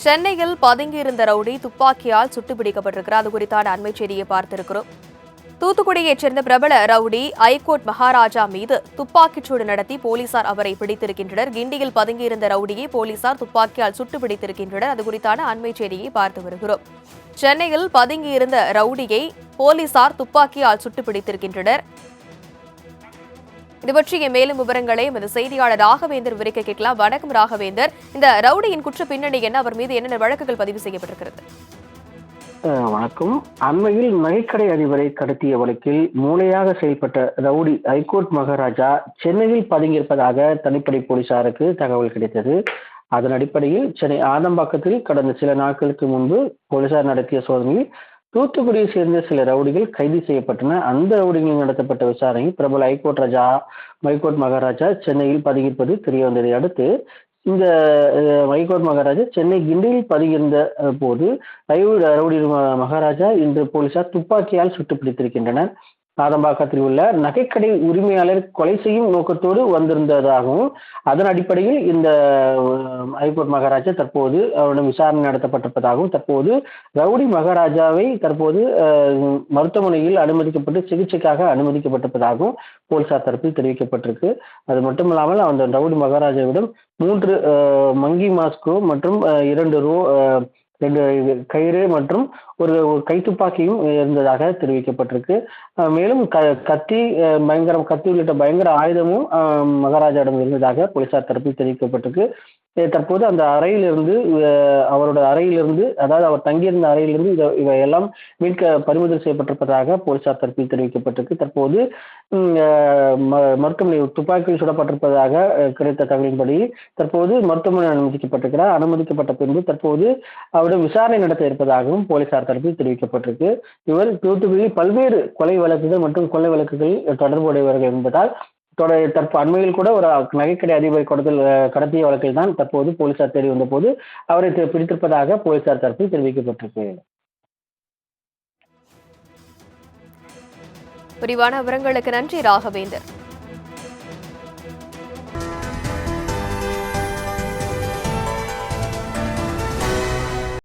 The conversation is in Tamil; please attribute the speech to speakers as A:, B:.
A: சென்னையில் பதுங்கியிருந்த ரவுடி துப்பாக்கியால் சுட்டுப்பிடிக்கப்பட்டிருக்கிறார். அது குறித்தான அண்மை செய்தியை பார்த்திருக்கிறோம். தூத்துக்குடியைச் சேர்ந்த பிரபல ரவுடி ஐகோர்ட் மகாராஜா மீது துப்பாக்கிச்சூடு நடத்தி போலீசார் அவரை பிடித்திருக்கின்றனர். கிண்டியில் பதுங்கியிருந்த ரவுடியை போலீசார் துப்பாக்கியால் சுட்டுப்பிடித்திருக்கின்றனர். அது குறித்தான அண்மை செய்தியை பார்த்து வருகிறோம். சென்னையில் பதுங்கியிருந்த ரவுடியை போலீசார் துப்பாக்கியால் சுட்டுப்பிடித்திருக்கின்றனர். இது பற்றிய மேலும் விவரங்களை எமது செய்தியாளர் ராகவேந்தர் விவரிக்க கேட்கலாம். வணக்கம் ராகவேந்தர், இந்த ரவுடியின் குற்ற பின்னணி என்ன? அவர் மீது என்னென்ன வழக்குகள் பதிவு செய்யப்பட்டிருக்கிறது?
B: வணக்கம். அண்மையில் நகைக்கடை அதிபரை கடத்திய வழக்கில் மூளையாக செயல்பட்ட ரவுடி ஐகோர்ட் மகாராஜா சென்னையில் பதுங்கியிருப்பதாக தனிப்படை போலீசாருக்கு தகவல் கிடைத்தது. அதன் அடிப்படையில் சென்னை ஆதம்பாக்கத்தில் கடந்த சில நாட்களுக்கு முன்பு போலீசார் நடத்திய சோதனையில் தூத்துக்குடியை சேர்ந்த சில ரவுடிகள் கைது செய்யப்பட்டன. அந்த ரவுடிகளில் நடத்தப்பட்ட விசாரணையில் பிரபல ஐகோர்ட் மகாராஜா சென்னையில் பதுங்கியிருப்பது தெரிய வந்ததை அடுத்து இந்த ஐகோர்ட் மகாராஜா சென்னை கிண்டியில் பதுங்கியிருந்த போது ரவுடி மகாராஜா இன்று போலீசார் துப்பாக்கியால் சுட்டுப்பிடித்திருக்கின்றனர். ஆதம்பாக்கத்தில் உள்ள நகைக்கடை உரிமையாளர் கொலை செய்யும் நோக்கத்தோடு வந்திருந்ததாகவும் அதன் அடிப்படையில் இந்த ஐகோர்ட் மகாராஜா தற்போது அவரிடம் விசாரணை நடத்தப்பட்டிருப்பதாகவும் தற்போது ரவுடி மகாராஜாவை தற்போது மருத்துவமனையில் அனுமதிக்கப்பட்டு சிகிச்சைக்காக அனுமதிக்கப்பட்டிருப்பதாகவும் போலீசார் தரப்பில் தெரிவிக்கப்பட்டிருக்கு. அது மட்டுமில்லாமல் அந்த ரவுடி மகாராஜாவிடம் 3 மங்கி மாஸ்கோ மற்றும் 2 கயிறு மற்றும் ஒரு கைத்துப்பாக்கியும் இருந்ததாக தெரிவிக்கப்பட்டிருக்கு. மேலும் கத்தி உள்ளிட்ட பயங்கர ஆயுதமும் மகாராஜாவிடம் இருந்ததாக போலீசார் தரப்பில் தெரிவிக்கப்பட்டிருக்கு. தற்போது அந்த அறையிலிருந்து அவரோட அறையிலிருந்து, அதாவது அவர் தங்கியிருந்த அறையிலிருந்து இவையெல்லாம் பறிமுதல் செய்யப்பட்டிருப்பதாக போலீசார் தரப்பில் தெரிவிக்கப்பட்டிருக்கு. தற்போது மருத்துவமனை துப்பாக்கியில் சுடப்பட்டிருப்பதாக கிடைத்த தகவலின்படி தற்போது மருத்துவமனை அனுமதிக்கப்பட்டிருக்கிறார். அனுமதிக்கப்பட்ட பின்பு தற்போது அவரிடம் விசாரணை நடத்த இருப்பதாகவும் போலீசார் தரப்பில் தெரிவிக்கப்பட்டிருக்கு. இவர் தூத்துக்குடியில் பல்வேறு கொலை வழக்குகள் மற்றும் கொள்ளை வழக்குகளில் தொடர்புடையவர்கள் என்பதால் அண்மையில் கூட ஒரு நகைக்கடை அதிபரை கடத்திய வழக்கில் தான் தற்போது போலீசார் தேடி வந்த போது அவரை பிடித்திருப்பதாக போலீசார் தரப்பில் தெரிவிக்கப்பட்டிருக்கு.
A: விரிவான விவரங்களுக்கு நன்றி ராகவேந்தர்.